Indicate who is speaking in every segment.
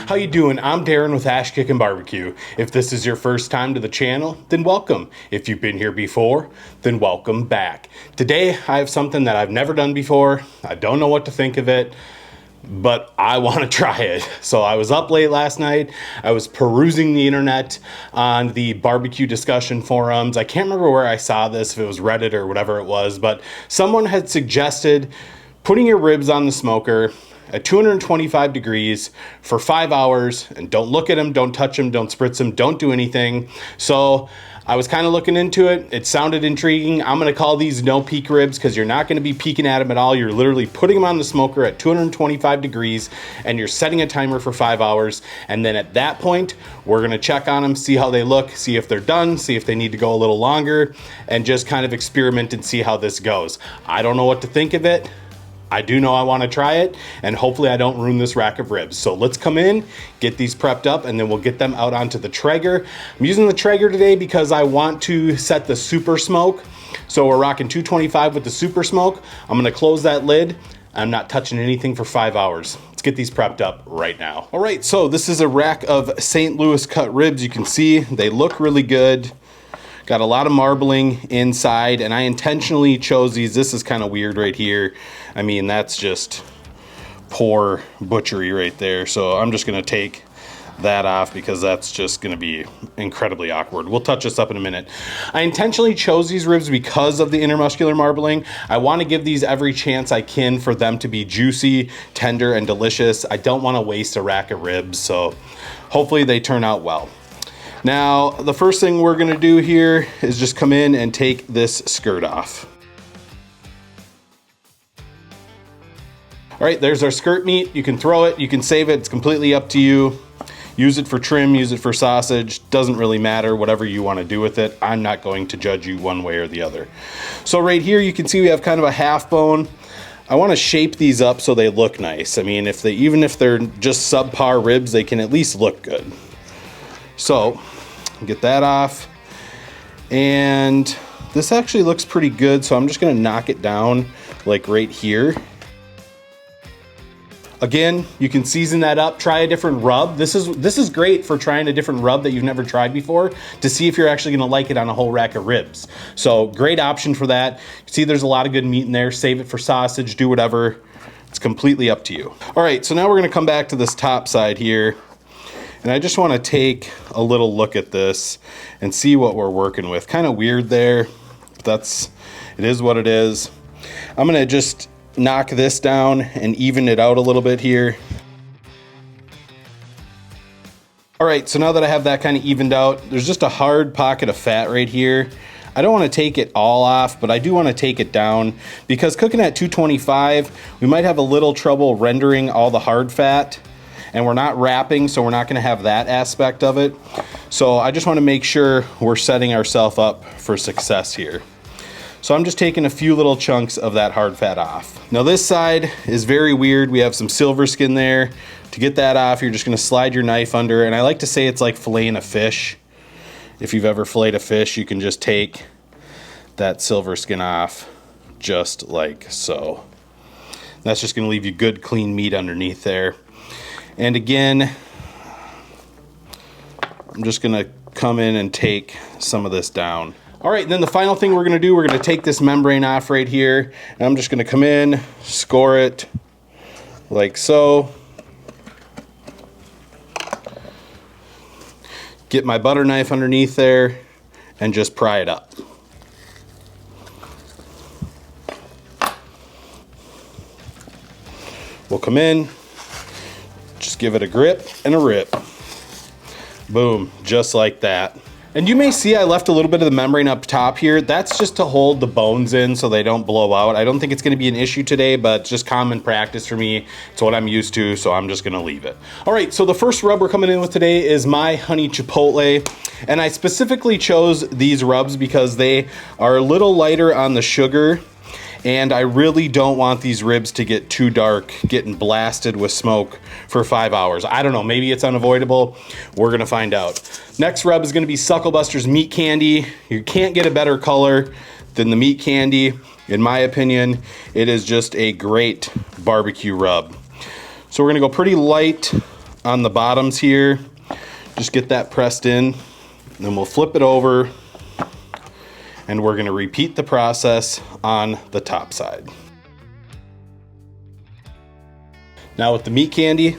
Speaker 1: How you doing? I'm Darren with Kickin BBQ. If this is your first time to the channel, then welcome. If you've been here before, then welcome back. Today, I have something that I've never done before. I don't know what to think of it, but I want to try it. So I was up late last night. I was perusing the internet on the barbecue discussion forums. I can't remember where I saw this, if it was Reddit or whatever it was, but someone had suggested putting your ribs on the smoker at 225 degrees for 5 hours, and don't look at them, don't touch them, don't spritz them, don't do anything. So I was kind of looking into it. It sounded intriguing. I'm gonna call these no peak ribs because you're not gonna be peeking at them at all. You're literally putting them on the smoker at 225 degrees and you're setting a timer for 5 hours. And then at that point, we're gonna check on them, see how they look, see if they're done, see if they need to go a little longer, and just kind of experiment and see how this goes. I don't know what to think of it. I do know I want to try it, and hopefully I don't ruin this rack of ribs. So let's come in, get these prepped up, and then we'll get them out onto the Traeger. I'm using the Traeger today because I want to set the super smoke. So we're rocking 225 with the super smoke. I'm gonna close that lid. I'm not touching anything for 5 hours. Let's get these prepped up right now. All right, so this is a rack of St. Louis cut ribs. You can see they look really good. Got a lot of marbling inside, and I intentionally chose these. This is kind of weird right here. I mean, that's just poor butchery right there. So I'm just gonna take that off because that's just gonna be incredibly awkward. We'll touch this up in a minute. I intentionally chose these ribs because of the intermuscular marbling. I wanna give these every chance I can for them to be juicy, tender, and delicious. I don't wanna waste a rack of ribs, so hopefully they turn out well. Now, the first thing we're gonna do here is just come in and take this skirt off. All right, there's our skirt meat. You can throw it, you can save it, it's completely up to you. Use it for trim, use it for sausage, doesn't really matter, whatever you wanna do with it. I'm not going to judge you one way or the other. So right here, you can see we have kind of a half bone. I wanna shape these up so they look nice. I mean, even if they're just subpar ribs, they can at least look good. So, get that off. And this actually looks pretty good, so I'm just gonna knock it down like right here. Again, you can season that up, try a different rub. This is great for trying a different rub that you've never tried before to see if you're actually gonna like it on a whole rack of ribs. So great option for that. See, there's a lot of good meat in there. Save it for sausage, do whatever. It's completely up to you. All right, so now we're gonna come back to this top side here. And I just want to take a little look at this and see what we're working with. Kind of weird there, but it is what it is. I'm gonna just knock this down and even it out a little bit here. All right, so now that I have that kind of evened out, there's just a hard pocket of fat right here. I don't want to take it all off, but I do want to take it down because cooking at 225, we might have a little trouble rendering all the hard fat. And we're not wrapping, so we're not gonna have that aspect of it. So I just wanna make sure we're setting ourselves up for success here. So I'm just taking a few little chunks of that hard fat off. Now this side is very weird. We have some silver skin there. To get that off, you're just gonna slide your knife under, and I like to say it's like filleting a fish. If you've ever filleted a fish, you can just take that silver skin off, just like so. That's just gonna leave you good, clean meat underneath there. And again, I'm just gonna come in and take some of this down. All right, and then the final thing we're gonna do, we're gonna take this membrane off right here, and I'm just gonna come in, score it like so. Get my butter knife underneath there and just pry it up. We'll come in, just give it a grip and a rip. Boom, just like that. And you may see I left a little bit of the membrane up top here. That's just to hold the bones in so they don't blow out. I don't think it's gonna be an issue today, but it's just common practice for me. It's what I'm used to, so I'm just gonna leave it. All right, so the first rub we're coming in with today is my honey chipotle. And I specifically chose these rubs because they are a little lighter on the sugar, and I really don't want these ribs to get too dark, getting blasted with smoke for 5 hours. I don't know, maybe it's unavoidable. We're gonna find out. Next rub is gonna be Sucklebuster's Meat Candy. You can't get a better color than the meat candy. In my opinion, it is just a great barbecue rub. So we're gonna go pretty light on the bottoms here. Just get that pressed in. Then we'll flip it over and we're gonna repeat the process on the top side. Now with the meat candy,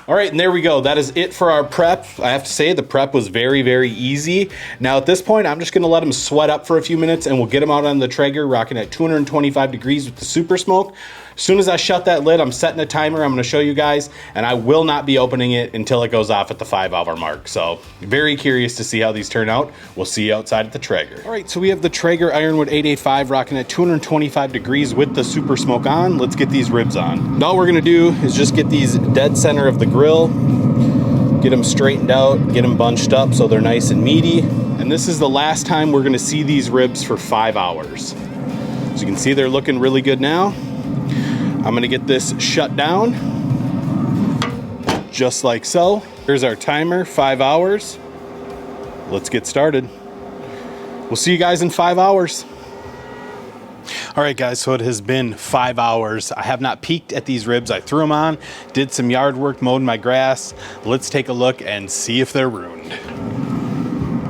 Speaker 1: all right, and there we go. That is it for our prep. I have to say the prep was very, very easy. Now at this point, I'm just gonna let them sweat up for a few minutes and we'll get them out on the Traeger, rocking at 225 degrees with the super smoke. As soon as I shut that lid, I'm setting a timer. I'm gonna show you guys, and I will not be opening it until it goes off at the 5-hour mark. So very curious to see how these turn out. We'll see you outside at the Traeger. All right, so we have the Traeger Ironwood 885 rocking at 225 degrees with the super smoke on. Let's get these ribs on. And all we're gonna do is just get these dead center of the grill, get them straightened out, get them bunched up so they're nice and meaty. And this is the last time we're gonna see these ribs for 5 hours. As you can see, they're looking really good now. I'm gonna get this shut down, just like so. Here's our timer, 5 hours. Let's get started. We'll see you guys in 5 hours. All right, guys, so it has been 5 hours. I have not peeked at these ribs. I threw them on, did some yard work, mowed my grass. Let's take a look and see if they're ruined.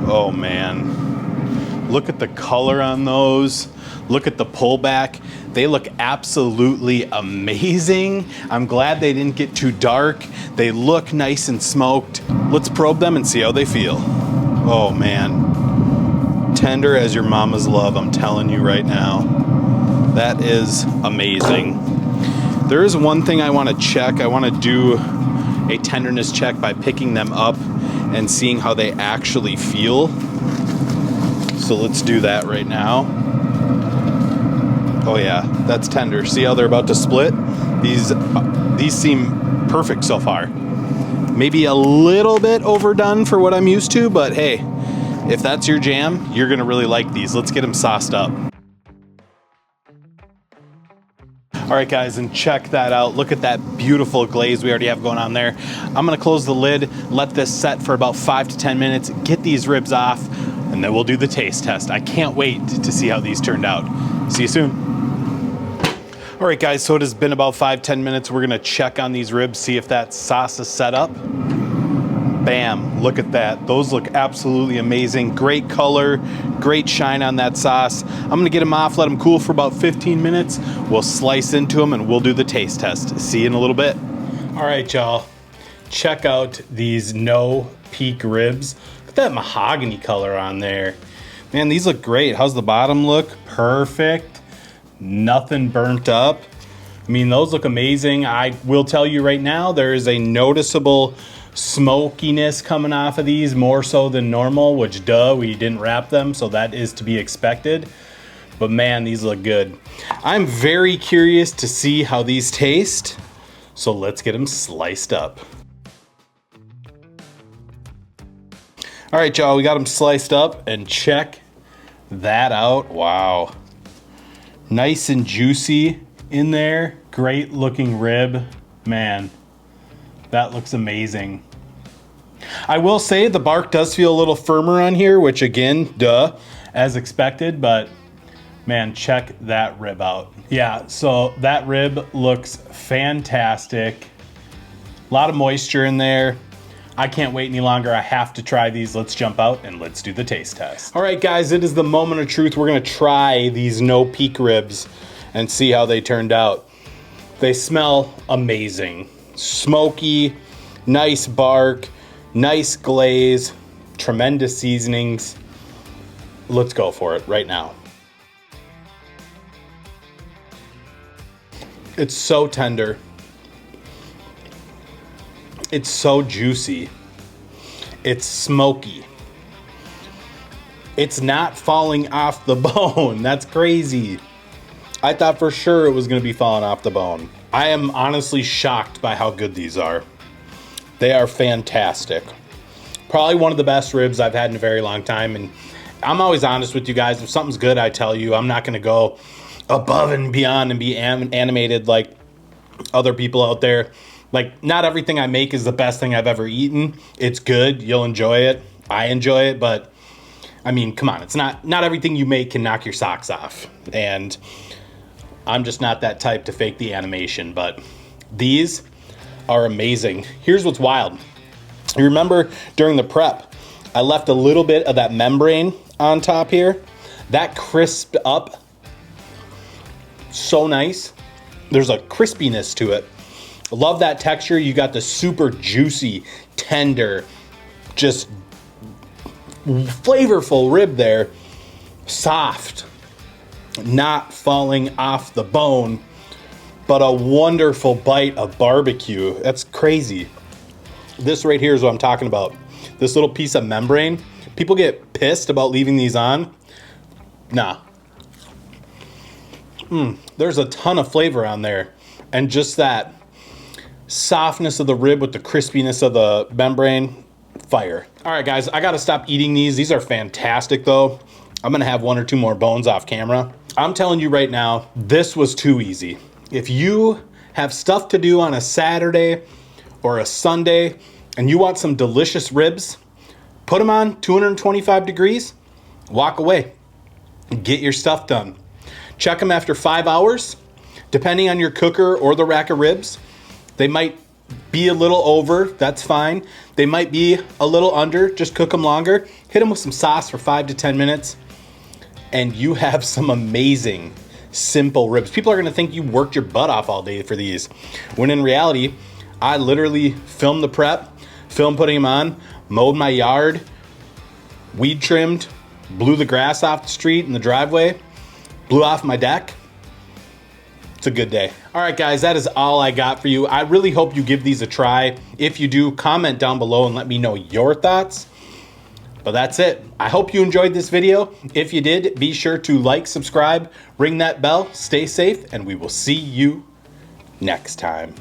Speaker 1: Oh man, look at the color on those. Look at the pullback. They look absolutely amazing. I'm glad they didn't get too dark. They look nice and smoked. Let's probe them and see how they feel. Oh man, tender as your mama's love, I'm telling you right now. That is amazing. There is one thing I want to check. I want to do a tenderness check by picking them up and seeing how they actually feel. So let's do that right now. Oh yeah, that's tender. See how they're about to split? These seem perfect so far. Maybe a little bit overdone for what I'm used to, but hey, if that's your jam, you're gonna really like these. Let's get them sauced up. All right, guys, and check that out. Look at that beautiful glaze we already have going on there. I'm gonna close the lid, let this set for about 5 to 10 minutes, get these ribs off, and then we'll do the taste test. I can't wait to see how these turned out. See you soon. All right, guys, so it has been about 5-10 minutes. We're gonna check on these ribs, see if that sauce is set up. Bam, look at that. Those look absolutely amazing. Great color, great shine on that sauce. I'm gonna get them off, let them cool for about 15 minutes. We'll slice into them and we'll do the taste test. See you in a little bit. All right, y'all, check out these no peak ribs. Look at that mahogany color on there. Man, these look great. How's the bottom look? Perfect. Nothing burnt up. I mean, those look amazing. I will tell you right now, there is a noticeable smokiness coming off of these, more so than normal, which duh, we didn't wrap them, so that is to be expected. But man, these look good. I'm very curious to see how these taste, so let's get them sliced up. All right, y'all, we got them sliced up, and check that out. Wow. Nice and juicy in there. Great looking rib. Man, that looks amazing. I will say the bark does feel a little firmer on here, which again, duh, as expected, but man, check that rib out. Yeah, so that rib looks fantastic. A lot of moisture in there. I can't wait any longer. I have to try these. Let's jump out and let's do the taste test. All right, guys, it is the moment of truth. We're gonna try these no peak ribs and see how they turned out. They smell amazing. Smoky, nice bark, nice glaze, tremendous seasonings. Let's go for it right now. It's so tender. It's so juicy. It's smoky. It's not falling off the bone. That's crazy. I thought for sure it was gonna be falling off the bone. I am honestly shocked by how good these are. They are fantastic. Probably one of the best ribs I've had in a very long time. And I'm always honest with you guys. If something's good, I tell you. I'm not gonna go above and beyond and be animated like other people out there. Like, not everything I make is the best thing I've ever eaten. It's good, you'll enjoy it. I enjoy it, but I mean, come on, it's not everything you make can knock your socks off. And I'm just not that type to fake the animation, but these are amazing. Here's what's wild. You remember during the prep, I left a little bit of that membrane on top here. That crisped up so nice. There's a crispiness to it. Love that texture. You got the super juicy, tender, just flavorful rib there. Soft, not falling off the bone, but a wonderful bite of barbecue. That's crazy. This right here is what I'm talking about. This little piece of membrane. People get pissed about leaving these on. Nah. There's a ton of flavor on there. And just that softness of the rib with the crispiness of the membrane, fire. All right, guys, I gotta stop eating these. These are fantastic, though. I'm gonna have 1 or 2 more bones off camera. I'm telling you right now, this was too easy. If you have stuff to do on a Saturday or a Sunday and you want some delicious ribs, put them on 225 degrees, walk away, get your stuff done. Check them after 5 hours. Depending on your cooker or the rack of ribs, they might be a little over, that's fine. They might be a little under, just cook them longer. Hit them with some sauce for 5 to 10 minutes, and you have some amazing, simple ribs. People are gonna think you worked your butt off all day for these, when in reality, I literally filmed the prep, filmed putting them on, mowed my yard, weed trimmed, blew the grass off the street in the driveway, blew off my deck. It's a good day. All right, guys, that is all I got for you. I really hope you give these a try. If you do, comment down below and let me know your thoughts. But that's it. I hope you enjoyed this video. If you did, be sure to like, subscribe, ring that bell, stay safe, and we will see you next time.